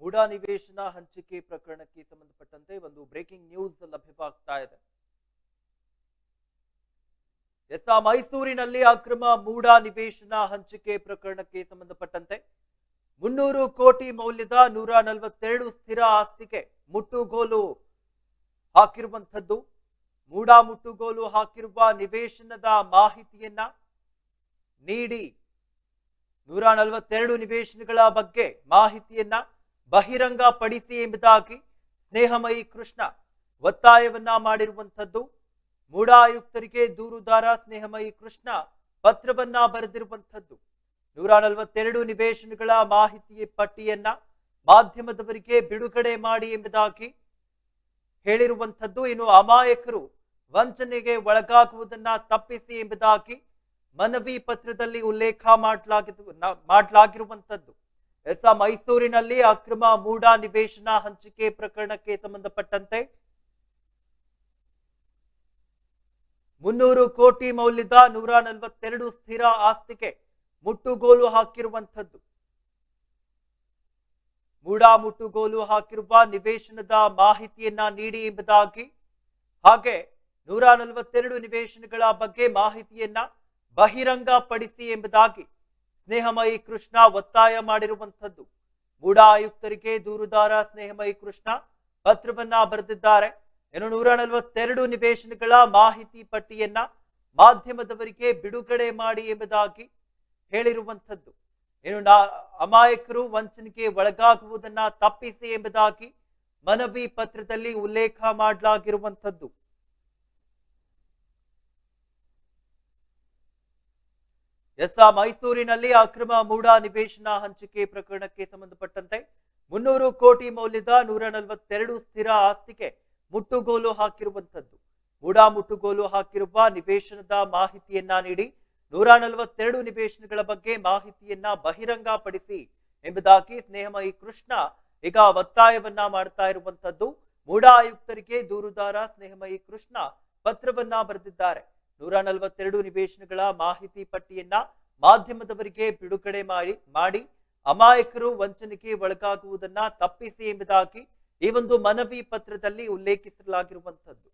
ಮೂಡ ನಿವೇಶನ ಹಂಚಿಕೆ ಪ್ರಕರಣಕ್ಕೆ ಸಂಬಂಧಪಟ್ಟಂತೆ ಒಂದು ಬ್ರೇಕಿಂಗ್ ನ್ಯೂಸ್ ಲಭ್ಯವಾಗ್ತಾ ಇದೆ. ಮೈಸೂರಿನಲ್ಲಿ ಅಕ್ರಮ ಮೂಡ ನಿವೇಶನ ಹಂಚಿಕೆ ಪ್ರಕರಣಕ್ಕೆ ಸಂಬಂಧಪಟ್ಟಂತೆ 300 ಕೋಟಿ ಮೌಲ್ಯದ 142 ಸ್ಥಿರ ಆಸ್ತಿಗೆ ಮುಟ್ಟುಗೋಲು ಹಾಕಿರುವಂತದ್ದು. ಮೂಡ ಮುಟ್ಟುಗೋಲು ಹಾಕಿರುವ ನಿವೇಶನದ ಮಾಹಿತಿಯನ್ನ ನೀಡಿ 142 ನಿವೇಶನಗಳ ಬಗ್ಗೆ ಮಾಹಿತಿಯನ್ನ ಬಹಿರಂಗ ಪಡಿಸಿ ಎಂಬುದಾಗಿ ಸ್ನೇಹಮಯಿ ಕೃಷ್ಣ ಒತ್ತಾಯವನ್ನ ಮಾಡಿರುವಂತದ್ದು. ಮೂಡ ಆಯುಕ್ತರಿಗೆ ದೂರುದಾರ ಸ್ನೇಹಮಯಿ ಕೃಷ್ಣ ಪತ್ರವನ್ನ ಬರೆದಿರುವಂತದ್ದು. 142 ನಿವೇಶನಗಳ ಮಾಹಿತಿ ಪಟ್ಟಿಯನ್ನ ಮಾಧ್ಯಮದವರಿಗೆ ಬಿಡುಗಡೆ ಮಾಡಿ ಎಂಬುದಾಗಿ ಹೇಳಿರುವಂತದ್ದು. ಇನ್ನು ಅಮಾಯಕರು ವಂಚನೆಗೆ ಒಳಗಾಗುವುದನ್ನ ತಪ್ಪಿಸಿ ಎಂಬುದಾಗಿ ಮನವಿ ಪತ್ರದಲ್ಲಿ ಉಲ್ಲೇಖ ಮಾಡಲಾಗಿರುವಂತದ್ದು. ಮೈಸೂರಿನಲ್ಲಿ ಅಕ್ರಮ ಮೂಡ ನಿವೇಶನ ಹಂಚಿಕೆ ಪ್ರಕರಣಕ್ಕೆ ಸಂಬಂಧಪಟ್ಟಂತೆ 300 ಕೋಟಿ ಮೌಲ್ಯದ 142 ಸ್ಥಿರ ಆಸ್ತಿಗೆ ಮುಟ್ಟುಗೋಲು ಹಾಕಿರುವಂತದ್ದು. ಮೂಡ ಮುಟ್ಟುಗೋಲು ಹಾಕಿರುವ ನಿವೇಶನದ ಮಾಹಿತಿಯನ್ನ ನೀಡಿ ಎಂಬುದಾಗಿ, ಹಾಗೆ 142 ನಿವೇಶನಗಳ ಬಗ್ಗೆ ಮಾಹಿತಿಯನ್ನ ಬಹಿರಂಗ ಪಡಿಸಿ ಎಂಬುದಾಗಿ ಸ್ನೇಹಮಯಿ ಕೃಷ್ಣ ಒತ್ತಾಯ ಮಾಡಿರುವಂತದ್ದು. ಮೂಡ ಆಯುಕ್ತರಿಗೆ ದೂರುದಾರ ಸ್ನೇಹಮಯಿ ಕೃಷ್ಣ ಪತ್ರವನ್ನ ಬರೆದಿದ್ದಾರೆ. 142 ನಿವೇಶನಗಳ ಮಾಹಿತಿ ಪಟ್ಟಿಯನ್ನ ಮಾಧ್ಯಮದವರಿಗೆ ಬಿಡುಗಡೆ ಮಾಡಿ ಎಂಬುದಾಗಿ ಹೇಳಿರುವಂತದ್ದು. ಅಮಾಯಕರು ವಂಚನೆಗೆ ಒಳಗಾಗುವುದನ್ನ ತಪ್ಪಿಸಿ ಎಂಬುದಾಗಿ ಮನವಿ ಪತ್ರದಲ್ಲಿ ಉಲ್ಲೇಖ ಮಾಡಲಾಗಿರುವಂತದ್ದು. ಮೈಸೂರಿನಲ್ಲಿ ಅಕ್ರಮ ಮೂಡ ನಿವೇಶನ ಹಂಚಿಕೆ ಪ್ರಕರಣಕ್ಕೆ ಸಂಬಂಧಪಟ್ಟಂತೆ 300 ಕೋಟಿ ಮೌಲ್ಯದ 142 ಸ್ಥಿರ ಆಸ್ತಿಗೆ ಮುಟ್ಟುಗೋಲು ಹಾಕಿರುವಂತದ್ದು. ಮೂಡ ಮುಟ್ಟುಗೋಲು ಹಾಕಿರುವ ನಿವೇಶನದ ಮಾಹಿತಿಯನ್ನ ನೀಡಿ 142 ನಿವೇಶನಗಳ ಬಗ್ಗೆ ಮಾಹಿತಿಯನ್ನ ಬಹಿರಂಗ ಪಡಿಸಿ ಎಂಬುದಾಗಿ ಸ್ನೇಹಮಯಿ ಕೃಷ್ಣ ಈಗ ಒತ್ತಾಯವನ್ನ ಮಾಡ್ತಾ ಇರುವಂತದ್ದು. ಮೂಡ ಆಯುಕ್ತರಿಗೆ ದೂರುದಾರ ಸ್ನೇಹಮಯಿ ಕೃಷ್ಣ ಪತ್ರವನ್ನ ಬರೆದಿದ್ದಾರೆ. 142 ನಿವೇಶನಗಳ ಮಾಹಿತಿ ಪಟ್ಟಿಯನ್ನ ಮಾಧ್ಯಮದವರಿಗೆ ಬಿಡುಗಡೆ ಮಾಡಿ ಅಮಾಯಕರು ವಂಚನೆಗೆ ಒಳಗಾಗುವುದನ್ನ ತಪ್ಪಿಸಿ ಎಂಬುದಾಗಿ ಈ ಒಂದು ಮನವಿ ಪತ್ರದಲ್ಲಿ ಉಲ್ಲೇಖಿಸಲಾಗಿರುವಂತದ್ದು.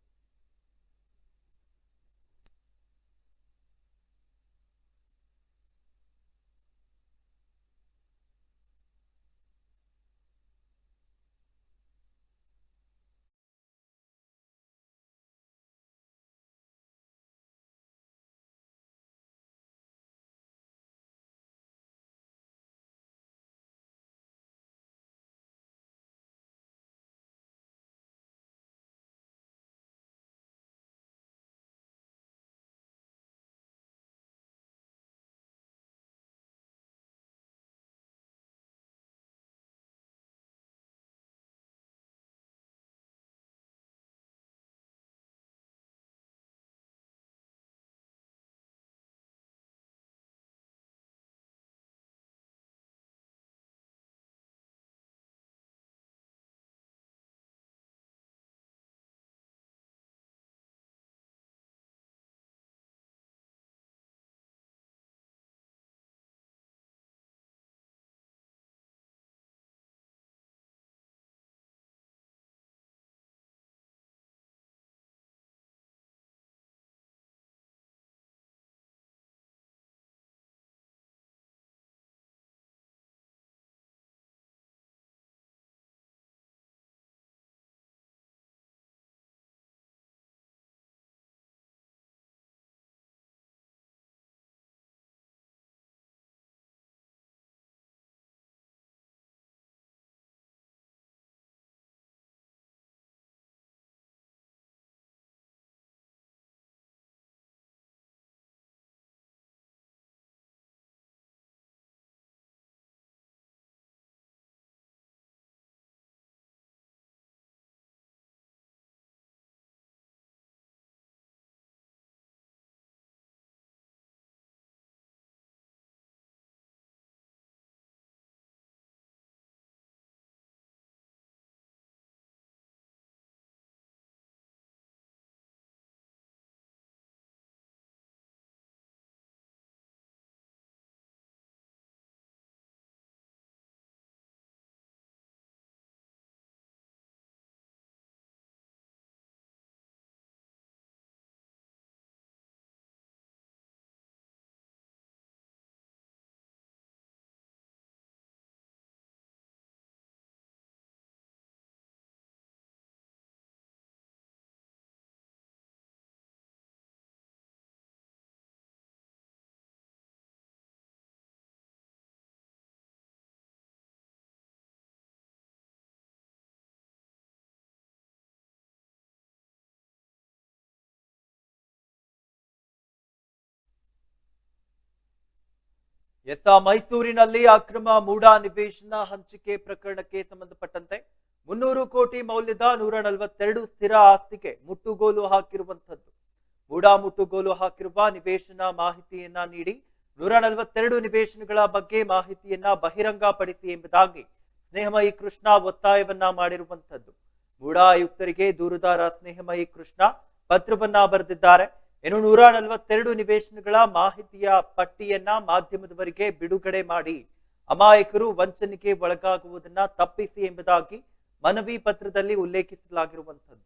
ಮೈಸೂರಿನಲ್ಲಿ ಅಕ್ರಮ ಮೂಡ ನಿವೇಶನ ಹಂಚಿಕೆ ಪ್ರಕರಣಕ್ಕೆ ಸಂಬಂಧಪಟ್ಟಂತೆ 300 ಕೋಟಿ ಮೌಲ್ಯದ 142 ಸ್ಥಿರ ಆಸ್ತಿಗೆ ಮುಟ್ಟುಗೋಲು ಹಾಕಿರುವಂತದ್ದು. ಮುಟ್ಟುಗೋಲು ಹಾಕಿರುವ ನಿವೇಶನ ಮಾಹಿತಿಯನ್ನ ನೀಡಿ 142 ನಿವೇಶನಗಳ ಬಗ್ಗೆ ಮಾಹಿತಿಯನ್ನ ಬಹಿರಂಗಪಡಿಸಿ ಎಂಬುದಾಗಿ ಸ್ನೇಹಮಯಿ ಕೃಷ್ಣ ಒತ್ತಾಯವನ್ನ ಮಾಡಿರುವಂತದ್ದು. ಮೂಡ ಆಯುಕ್ತರಿಗೆ ದೂರುದಾರ ಸ್ನೇಹಮಯಿ ಕೃಷ್ಣ ಪತ್ರವನ್ನ ಬರೆದಿದ್ದಾರೆ. ಇನ್ನು 142 ನಿವೇಶನಗಳ ಮಾಹಿತಿಯ ಪಟ್ಟಿಯನ್ನ ಮಾಧ್ಯಮದವರಿಗೆ ಬಿಡುಗಡೆ ಮಾಡಿ ಅಮಾಯಕರು ವಂಚನೆಗೆ ಒಳಗಾಗುವುದನ್ನ ತಪ್ಪಿಸಿ ಎಂಬುದಾಗಿ ಮನವಿ ಪತ್ರದಲ್ಲಿ ಉಲ್ಲೇಖಿಸಲಾಗಿರುವಂತದ್ದು.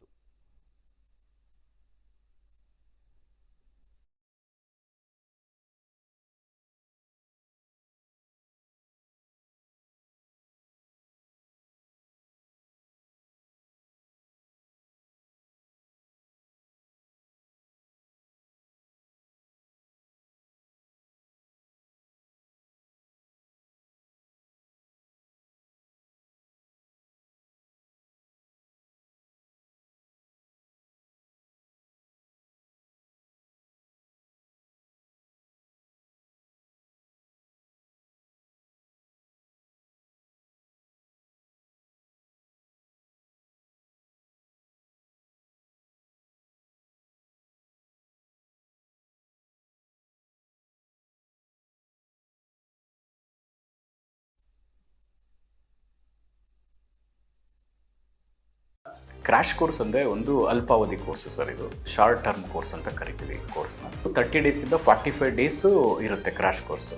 ಕ್ರ್ಯಾಶ್ ಕೋರ್ಸ್ ಅಂದರೆ ಒಂದು ಅಲ್ಪಾವಧಿ ಕೋರ್ಸ್ ಸರ್. ಇದು ಶಾರ್ಟ್ ಟರ್ಮ್ ಕೋರ್ಸ್ ಅಂತ ಕರಿತೀವಿ ಈ ಕೋರ್ಸ್ನ. 30 ಡೇಸಿಂದ 45 ಡೇಸು ಇರುತ್ತೆ ಕ್ರ್ಯಾಶ್ ಕೋರ್ಸು.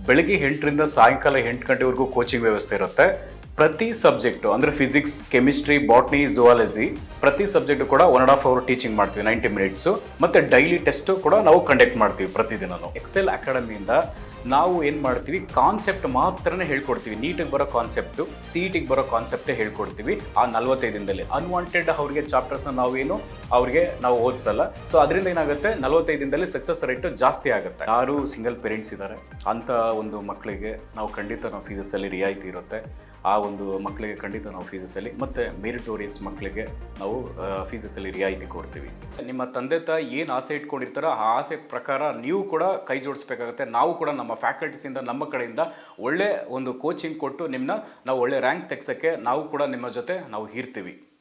ಬೆಳಗ್ಗೆ 8ರಿಂದ ಸಾಯಂಕಾಲ 8 ಗಂಟೆವರೆಗೂ ಕೋಚಿಂಗ್ ವ್ಯವಸ್ಥೆ ಇರುತ್ತೆ. ಪ್ರತಿ ಸಬ್ಜೆಕ್ಟು ಅಂದರೆ ಫಿಸಿಕ್ಸ್, ಕೆಮಿಸ್ಟ್ರಿ, ಬಾಟ್ನಿ, ಝುವಾಲಜಿ ಪ್ರತಿ ಸಬ್ಜೆಕ್ಟು ಕೂಡ 1.5 ಅವರ್ ಟೀಚಿಂಗ್ ಮಾಡ್ತೀವಿ, 90 ಮಿನಿಟ್ಸು. ಮತ್ತು ಡೈಲಿ ಟೆಸ್ಟು ಕೂಡ ನಾವು ಕಂಡಕ್ಟ್ ಮಾಡ್ತೀವಿ ಪ್ರತಿದಿನನೂ. ಎಕ್ಸೆಲ್ ಅಕಾಡೆಮಿಯಿಂದ ನಾವು ಏನು ಮಾಡ್ತೀವಿ, ಕಾನ್ಸೆಪ್ಟ್ ಮಾತ್ರನೇ ಹೇಳ್ಕೊಡ್ತೀವಿ. ನೀಟಿಗೆ ಬರೋ ಕಾನ್ಸೆಪ್ಟು, CETಗೆ ಬರೋ ಕಾನ್ಸೆಪ್ಟೇ ಹೇಳ್ಕೊಡ್ತೀವಿ ಆ 45 ದಿನದಲ್ಲಿ. ಅನ್ವಾಂಟೆಡ್ ಅವ್ರಿಗೆ ಚಾಪ್ಟರ್ಸ್ನ ನಾವು ಓದಿಸಲ್ಲ. ಸೊ ಅದರಿಂದ ಏನಾಗುತ್ತೆ, 45 ದಿನದಲ್ಲಿ ಸಕ್ಸಸ್ ರೇಟು ಜಾಸ್ತಿ ಆಗುತ್ತೆ. ಯಾರು ಸಿಂಗಲ್ ಪೇರೆಂಟ್ಸ್ ಇದ್ದಾರೆ ಅಂಥ ಒಂದು ಮಕ್ಕಳಿಗೆ ನಾವು ಖಂಡಿತ ಫೀಸಲ್ಲಿ ರಿಯಾಯಿತಿ ಇರುತ್ತೆ. ಆ ಒಂದು ಮಕ್ಕಳಿಗೆ ಖಂಡಿತ ನಾವು ಫೀಸಲ್ಲಿ, ಮತ್ತು ಮೆರಿಟೋರಿಯಸ್ ಮಕ್ಕಳಿಗೆ ನಾವು ಫೀಸಲ್ಲಿ ರಿಯಾಯಿತಿ ಕೊಡ್ತೀವಿ. ನಿಮ್ಮ ತಂದೆ ತಾಯಿ ಏನು ಆಸೆ ಇಟ್ಕೊಂಡಿರ್ತಾರೋ ಆ ಆಸೆ ಪ್ರಕಾರ ನೀವು ಕೂಡ ಕೈ ಜೋಡಿಸ್ಬೇಕಾಗುತ್ತೆ. ನಾವು ಕೂಡ ನಮ್ಮ ಫ್ಯಾಕಲ್ಟೀಸಿಂದ, ನಮ್ಮ ಕಡೆಯಿಂದ ಒಳ್ಳೆ ಒಂದು ಕೋಚಿಂಗ್ ಕೊಟ್ಟು ನಾವು ಒಳ್ಳೆ ರ್ಯಾಂಕ್ ತೆಗ್ಸೋಕ್ಕೆ ನಾವು ಕೂಡ ನಿಮ್ಮ ಜೊತೆ ನಾವು ಇರ್ತೀವಿ.